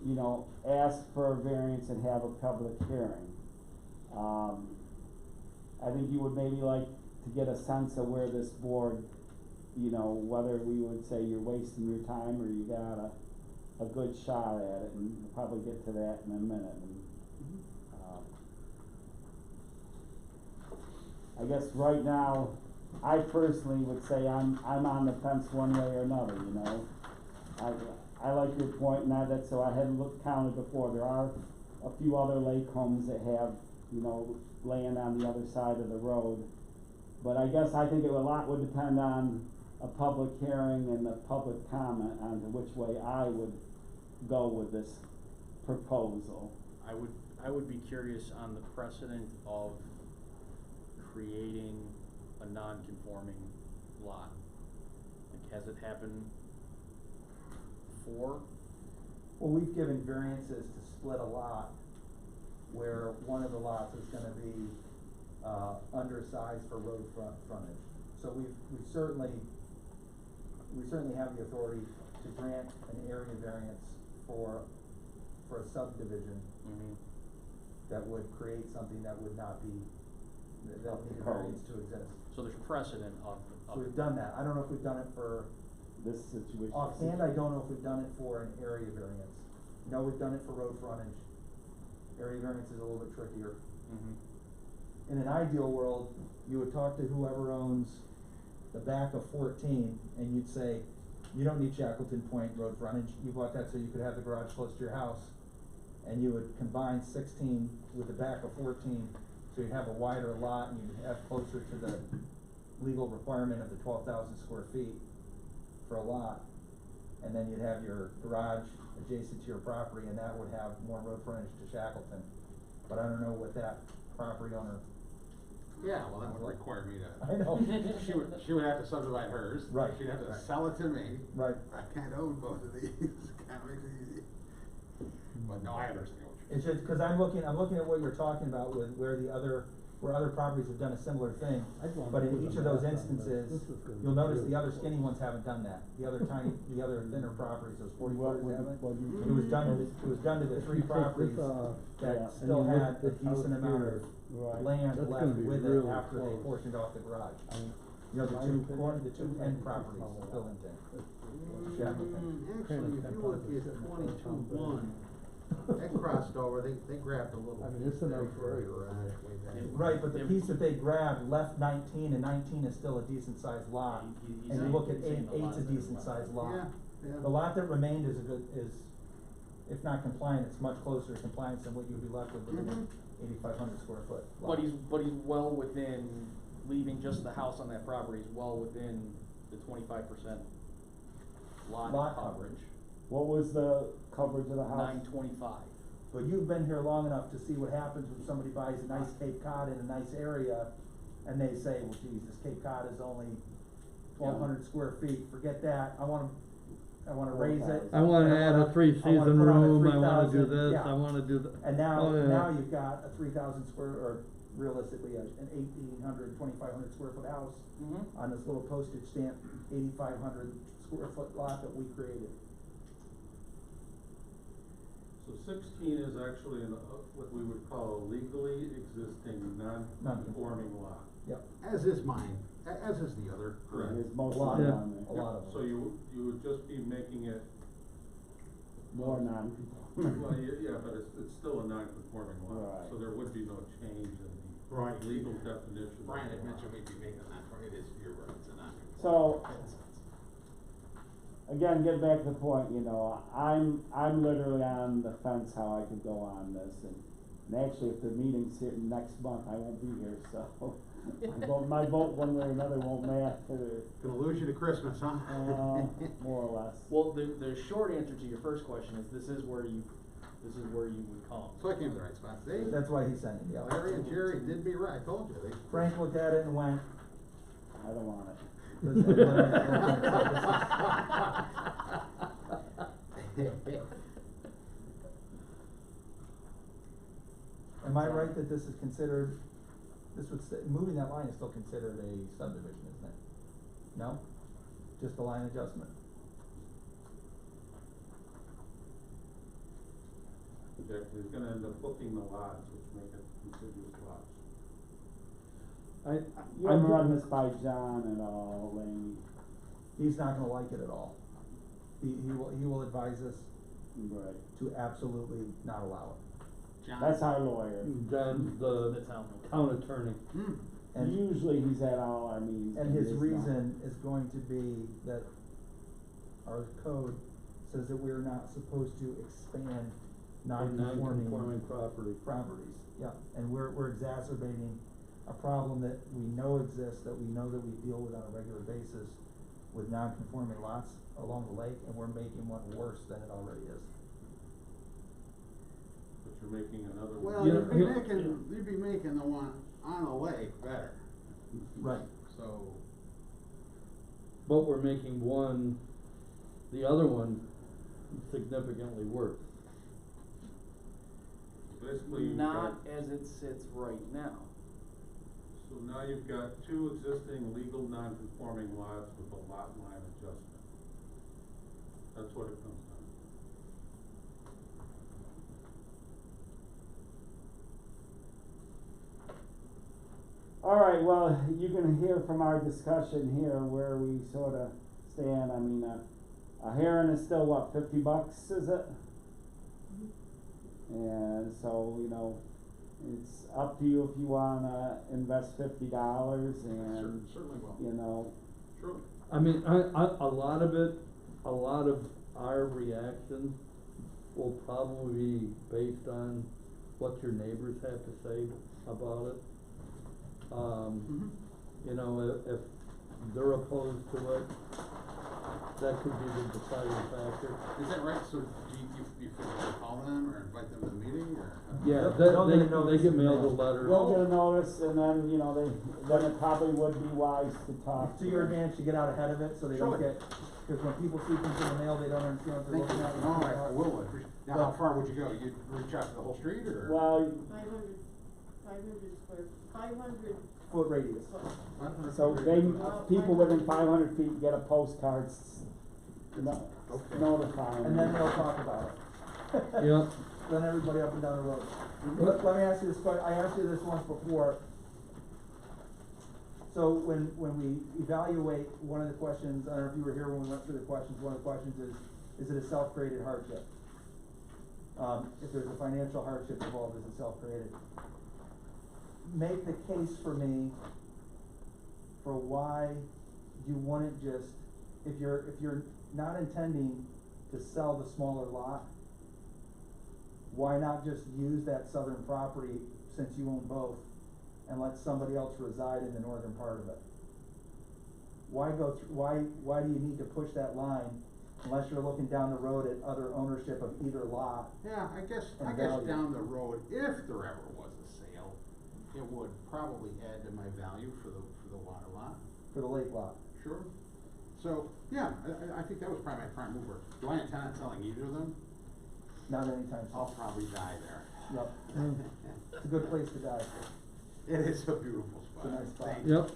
you know, ask for a variance and have a public hearing. I think you would maybe like to get a sense of where this board, you know, whether we would say you're wasting your time or you got a good shot at it, and we'll probably get to that in a minute. And, I guess right now, I personally would say I'm on the fence one way or another, you know. I like your point, and that's, so I hadn't counted before, there are a few other lake homes that have, you know, land on the other side of the road. But I guess I think a lot would depend on a public hearing and a public comment on which way I would go with this proposal. I would be curious on the precedent of creating a non-conforming lot. Like, has it happened before? Well, we've given variances to split a lot where one of the lots is gonna be, undersized for road frontage. So we certainly have the authority to grant an area variance for a subdivision that would create something that would not be, that would need a variance to exist. So there's precedent of. So we've done that. I don't know if we've done it for, This situation. offhand, I don't know if we've done it for an area variance. No, we've done it for road frontage. Area variance is a little bit trickier. In an ideal world, you would talk to whoever owns the back of 14, and you'd say, you don't need Shackleton Point road frontage, you bought that so you could have the garage close to your house. And you would combine 16 with the back of 14, so you'd have a wider lot, and you'd have closer to the legal requirement of the 12,000 square feet for a lot. And then you'd have your garage adjacent to your property, and that would have more road frontage to Shackleton. But I don't know what that property owner, Yeah, well, that would require me to. I know. She would have to subdivide hers. Right. She'd have to sell it to me. Right. I can't own both of these, kinda makes it easy. But no, I understand what you're It's just, cause I'm looking at what you're talking about with where other properties have done a similar thing. But in each of those instances, you'll notice the other skinny ones haven't done that. The other thinner properties, those 44s haven't. It was done to the three properties that still had a decent amount of land left with it after they portioned off the garage. You know, the two end properties, Billington, Shackleton. Actually, if you look at 22-1, that crossed over, they grabbed a little. I mean, it's a nice area. garage way back. Right, but the piece that they grabbed left 19, and 19 is still a decent sized lot. He's And you saying- look at he's saying the eight's lots a that are decent left. sized lot. Yeah, yeah. The lot that remained is if not compliant, it's much closer to compliance than what you'd be left with within an 8,500 square foot lot. But he's well within, leaving just the house on that property is well within the 25% lot Lot coverage. What was the coverage of the house? 925. But you've been here long enough to see what happens when somebody buys a nice Cape Cod in a nice area, and they say, well, geez, this Cape Cod is only 1,200 square feet, forget that, I wanna raise it. I wanna add a 3-season room, I wanna do 3,000, this, yeah. I wanna do that. And now, Oh, yeah. now you've got a 3,000 square, or realistically, an 1,800, 2,500 square foot house on this little postage stamp, 8,500 square foot lot that we created. So 16 is actually what we would call a legally existing non-conforming lot. Yep, As is mine, as is the other. There's most a lot of of them them, on a there. lot of them. So you would just be making it, More non. well, yeah, but it's still a non-conforming lot. Right. So there would be no change in Right. the legal definition. Brian had mentioned we'd be making that, it is, you're right, it's a non. So, again, get back to the point, you know, I'm literally on the fence how I could go on this, and And actually, if the meeting's here next month, I won't be here, so my vote one way or another won't matter, Gonna lose you to Christmas, huh? more or less. Well, the short answer to your first question is this is where you would come. So I came to the right spot. See? That's why he's saying, yeah. Larry and Jerry did me right, I told you, they. Frank looked at it and went, I don't want it. Am I right that this is considered, moving that line is still considered a subdivision, isn't it? No? Just a line adjustment? Exactly, he's gonna end up flipping the lots, which make it contiguous lots. You ever run this by John at all, Laney? He's not gonna like it at all. He will advise us Right. to absolutely not allow it. John? That's our lawyer. John's the town attorney. Hmm. And Usually he's at all our meetings. And but his he's not. reason is going to be that our code says that we're not supposed to expand non-conforming property. properties. Yeah, and we're exacerbating a problem that we know exists, that we know that we deal with on a regular basis with non-conforming lots along the lake, and we're making one worse than it already is. But you're making another one. Well, Yeah, you'd be making the one on the lake better. Right. So, But we're making the other one significantly worse. Basically, you've Not got, as it sits right now. so now you've got two existing legal non-conforming lots with a lot line adjustment. That's what it comes down to. Alright, well, you can hear from our discussion here where we sorta stand. I mean, a heron is still what, $50, is it? And so, it's up to you if you wanna invest $50 and, certainly will. True. I mean, a lot of our reaction will probably be based on what your neighbors have to say about it. If they're opposed to it, that could be the deciding factor. Is that right? So you physically call them or invite them to the meeting or? Yeah, They'll get a they notice get in the mailed a mail. letter. they'll get a notice and then, then it probably would be wise to talk. To your advantage to get out ahead of it, so they don't Sure. get, cause when people see things in the mail, they don't understand what they're Thank you. looking at. No, I will appreciate. Now, how far would you go? You'd reach out to the whole street or? Well, 500 Foot radius. so people within 500 feet get a postcard, Okay. notifying. And then they'll talk about it. Yeah. Then everybody up and down the road. Let me ask you this I asked you this once before. So when we evaluate, one of the questions, I don't know if you were here when we went through the questions, one of the questions is it a self-created hardship? If there's a financial hardship involved, is it self-created? Make the case for me for why you wouldn't just, if you're not intending to sell the smaller lot, why not just use that southern property, since you own both, and let somebody else reside in the northern part of it? Why do you need to push that line unless you're looking down the road at other ownership of either lot? Yeah, I guess And value. down the road, if there ever was a sale, it would probably add to my value for the water lot. For the lake lot? Sure. So, yeah, I think that was probably my prime mover. Do I intend on selling either of them? Not anytime soon. I'll probably die there. Yep. It's a good place to die. It is a beautiful spot. It's a nice spot. Thank you. Yep.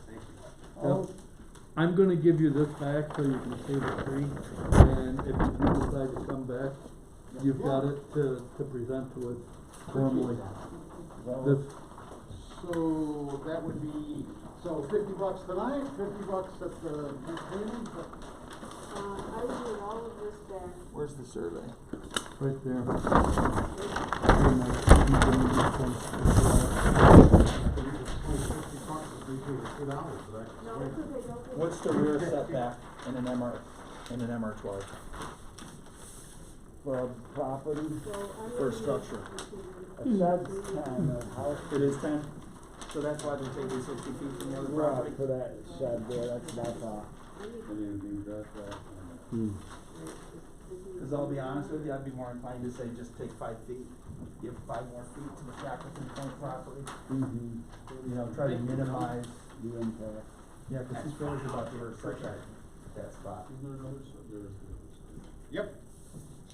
Thank you. Oh, Yep. I'm gonna give you this back so you can see the tree, and if you do decide to come back, you've got it to present to us formally. This, So that would be, $50 tonight, $50 at the next meeting? I would need all of this back. where's the survey? right there. No, it's okay, don't pay. What's the rear setback in an MR12? for a property? So I'm For a gonna need structure. A shed's 10, a house. It is 10, so that's why they're taking 60 feet from the other Right, property. for that shed there, that's what I thought. Cause I'll be honest with you, I'd be more inclined to say just take 5 feet, give 5 more feet to the Shackleton Point property, you know, try to minimize, The impact. yeah, cause who cares about the rear setback at that spot? Yep.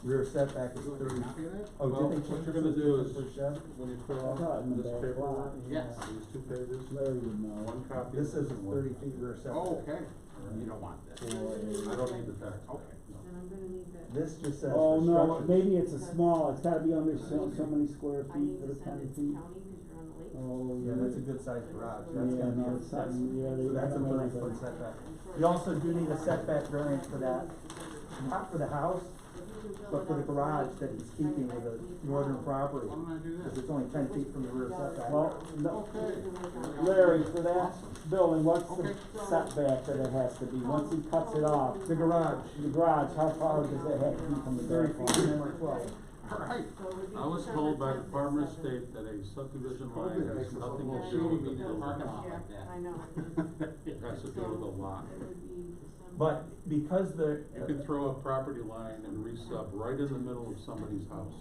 Rear setback is You want a 30. copy of that? Oh, Well, did they what change you're it gonna to do 50 is- per shed? When you fill I thought in out the this back paperwork, lot. Yes. these 2 pages, Larry would know. one copy. This of is and one 30 copy. feet rear setback. Oh, okay. You don't want this. I don't need the tax. Okay. And I'm gonna need that. This just says Oh, for no, structures. maybe it's a small, it's gotta be under so many square I feet need for to the send 10 it to feet. county, cause you're on the lake. Oh, Yeah, that's a good sized garage, that's Yeah, gonna be, no, a- it's that's, something, yeah, so that's a they- 30-foot setback. You also do need a setback variance for that, not for the house, but for the garage that he's keeping with the northern property. Why don't I do Cause that? it's only 10 feet from the rear setback. Well, no, Okay. Larry, for that building, what's the Okay. setback that it has to be, once he cuts it off? The garage, The garage, how far does it have to be from the 30 back feet, line? and then we're 12. All right. I was told by the farmer estate that a subdivision line has nothing to do with the building. Parking lot like that. I know. It has to do with the lot. It would be December. But because the, You can throw a property line and re-sub right in the middle of somebody's house.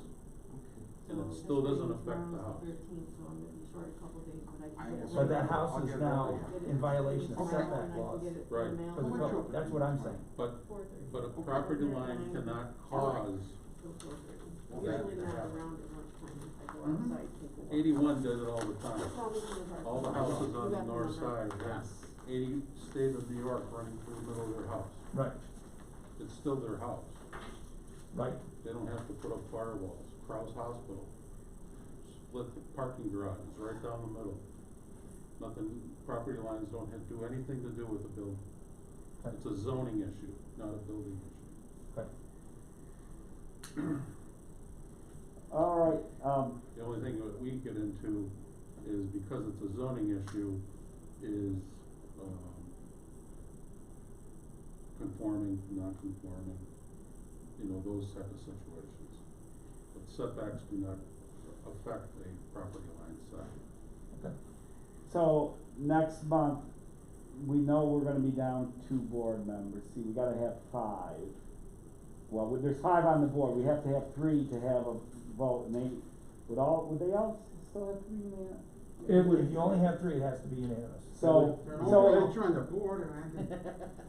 And it still doesn't affect the house. 13th, so I'm gonna be short a couple days, but I can get it. but that right house I'll is get it now early. in violation of tomorrow, setback and I can laws. get it Right. mailed For the by couple, that's what I'm saying. But, 4:30. but a property line cannot cause, Till 4:30. Well, Usually that- not around at lunchtime, if I go Mhm. outside, take a walk. 81 did it all the time. Well, we can have our- All the houses on You the got north the number. side have 80 state of New York running through the middle of their house. Right, It's still their house. right. They don't have to put up firewalls. Kraus Hospital, split the parking garages right down the middle. Nothing, property lines don't have, do anything to do with the building. Okay. It's a zoning issue, not a building issue. Okay. All right, The only thing that we get into is because it's a zoning issue, is, conforming, non-conforming, you know, those type of situations. But setbacks do not affect a property line size. Okay. so next month, we know we're gonna be down 2 board members, see, we gotta have 5. Well, there's 5 on the board, we have to have 3 to have a vote, and they, would they all still have 3 in there? It would, if you only have 3, it has to be unanimous. So, They're an so, ultra on the board and I can.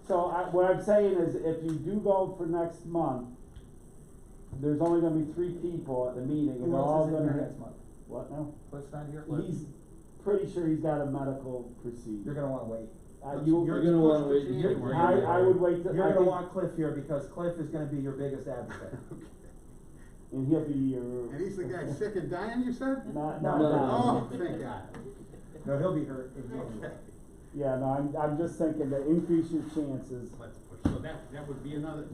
so what I'm saying is, if you do go for next month, there's only gonna be 3 people at the meeting, and Who they're all else is in gonna here have. next month? What now? Cliff's not here? He's pretty sure he's got a medical You're procedure. gonna wanna wait. You're gonna wanna wait to get. You're- I would wait till, You're I gonna think, want Cliff here because Cliff is gonna be your biggest advocate. and he'll be your. And he's the guy sick and dying, you said? Not No, Oh, that. thank God. No, he'll be hurt in January. Yeah, no, I'm just thinking to increase your chances. Let's push, so that would be another,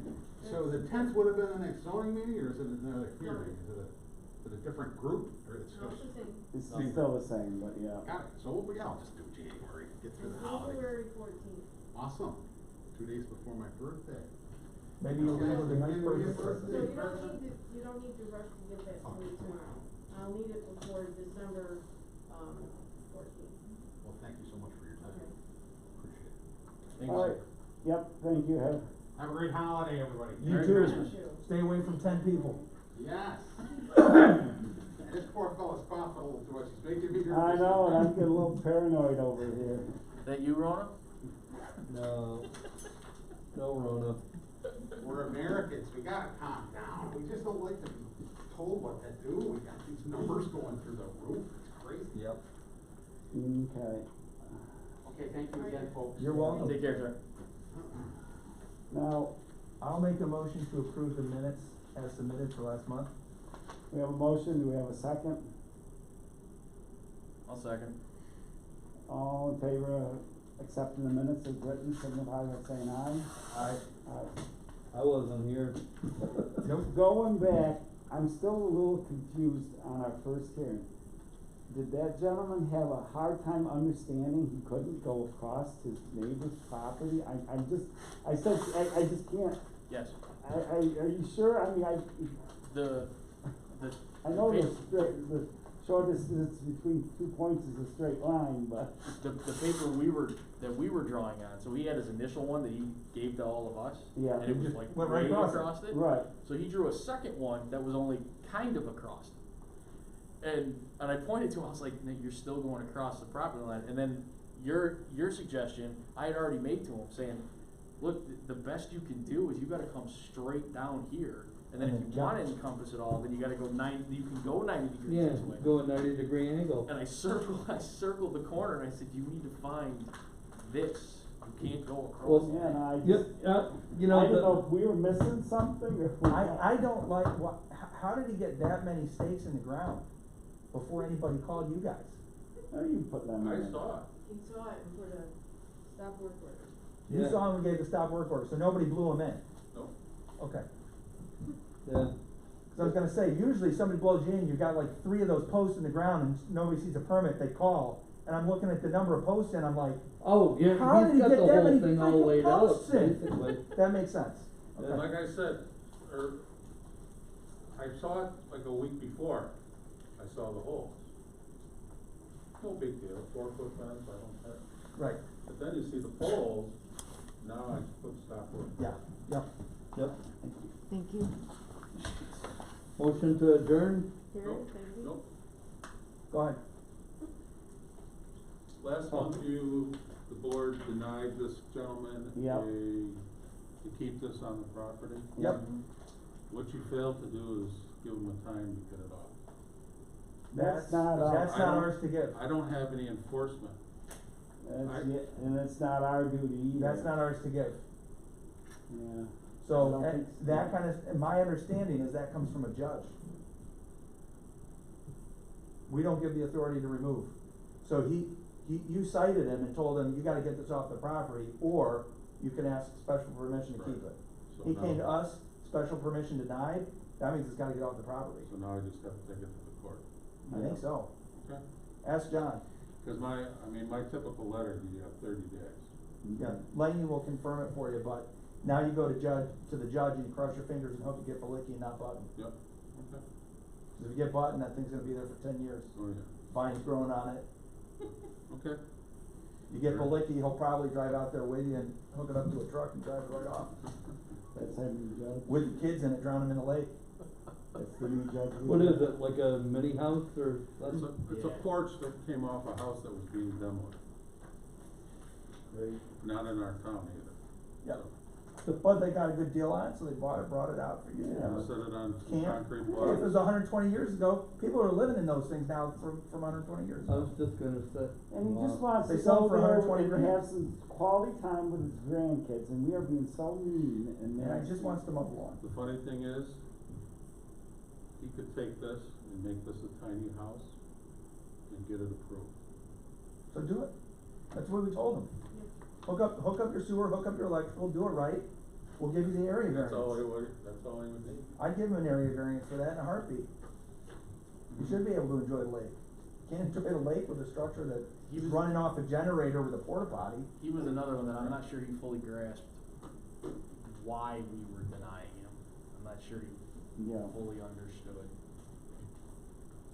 so the 10th would have been the next zoning meeting, or is it another hearing? Is it a different group, or it's No, just? it's the same. It's still the same, but yeah. Got it, so I'll just do January, get through the holiday. February 14th. Awesome, 2 days before my birthday. Maybe you'll be able to nice So birthday you present. don't need to rush to get that to me tomorrow. I'll need it before December, 14th. Well, thank you so much for your time, Okay. appreciate it. Thanks. All right, yep, thank you, Have a great holiday, everybody. You Merry too. Christmas. Stay away from 10 people. Yes. This poor fellow's coughing a little too much, he's making me nervous. I know, and I'm getting a little paranoid over here. That you, Rona? No, no, Rona. We're Americans, we gotta calm down, we just don't like to be told what to do, we got these numbers going through the roof, it's crazy. Yep. Okay, Okay, thank you again, folks. You're welcome. Take care, sir. now, I'll make a motion to approve the minutes as submitted for last month. we have a motion, do we have a second? I'll second. All in favor of accepting the minutes as written, signify by saying aye. Aye. Aye. I wasn't here. Nope. Going back, I'm still a little confused on our first hearing. Did that gentleman have a hard time understanding he couldn't go across his neighbor's property? I just can't. Yes. are you sure? I mean, The, I know pa- the short distance between 2 points is a straight line, but. the paper that we were drawing on, so he had his initial one that he gave to all of us. Yeah. And it was like Went right way across it. it. Right. So he drew a second one that was only kind of across it. And I pointed to him, I was like, "Nick, you're still going across the property line." And then your suggestion, I had already made to him, saying, look, the best you can do is you gotta come straight down here. And then if And you then wanna jump. encompass it all, then you gotta go you can go 90 degrees Yeah, this way. go a 90-degree angle. And I circled the corner and I said, you need to find this. You can't go across. Well, it." Yeah, no, I Yeah, just, you know, I don't know the, if we were missing something or. I don't like, how did he get that many stakes in the ground before anybody called you guys? Oh, you put them in. I saw it. He saw it and put a stop work order. You Yeah. saw him and gave the stop work order, so nobody blew him in? Nope. Okay. yeah, Cause I was gonna say, usually somebody blows you in, you've got like 3 of those posts in the ground and nobody sees a permit, they call. And I'm looking at the number of posts and I'm like, oh, yeah, How did he he's got get the that whole many thing all freaking laid out, posts in? basically. that makes sense. Yeah. Okay. Like I said, I saw it like a week before, I saw the holes. No big deal, 4-foot fence, I don't care. Right, But then you see the poles, now I put stop work. yeah, yep. Yep. Thank you. Motion to adjourn? Karen, Nope, thank you. nope. Go ahead. Last Oh. month the board denied this gentleman Yep. to keep this on the property. Yep. What you failed to do is give him a time to get it off. That's not our. That's I not don't- ours to give. I don't have any enforcement. And it's not our duty either. That's not ours to give. Yeah. I So, don't think so. that kind of, and my understanding is that comes from a judge. We don't give the authority to remove. So you cited him and told him, you gotta get this off the property, or you can ask special permission to keep it. So He came now- to us, special permission denied, that means it's gotta get off the property. So now I just have to take it to the court. I think so. Okay. Ask John. Cause my typical letter, you have 30 days. Yeah, Laney will confirm it for you, but now you go to the judge and you cross your fingers and hope you get Balicki and not Button. Yep, okay. Cause if you get Button, that thing's gonna be there for 10 years. Oh, yeah. Vines growing on it. Okay. You get Balicki, he'll probably drive out there with you and hook it up to a truck and drive it right off. That's our new judge. With the kids in it, drown them in the lake. That's the new judge. What is it, like a mini house or It's something? a porch that came off a house that was being demolished, Great. not in our town either. Yep. But they got a good deal on it, so they brought it out for you to Yeah, have. set it on some Camp. concrete If it blocks. was 120 years ago, people are living in those things now from 120 years I ago. was just gonna say. And he just wow. wants They to sell go for there 120 and grand. have some quality time with his grandkids, and we are being so mean and And I nasty. just wants to mow the lawn. The funny thing is, he could take this and make this a tiny house and get it approved. So do it. That's what we told them. Hook up your sewer, hook up your electrical, do it right. We'll give you the area variance. That's all he would need. I'd give him an area variance for that in a heartbeat. You should be able to enjoy the lake. You can't enjoy the lake with a structure that He is was- running off a generator with a porta potty. He was another one that I'm not sure he fully grasped why we were denying him. I'm not sure he Yeah. fully understood.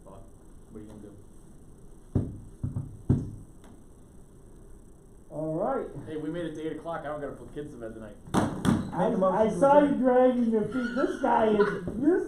But, what are you gonna do? All right. Hey, we made it to 8 o'clock, I don't gotta put kids to bed tonight. Make a motion I to saw adjourn. you dragging your feet. This guy is, this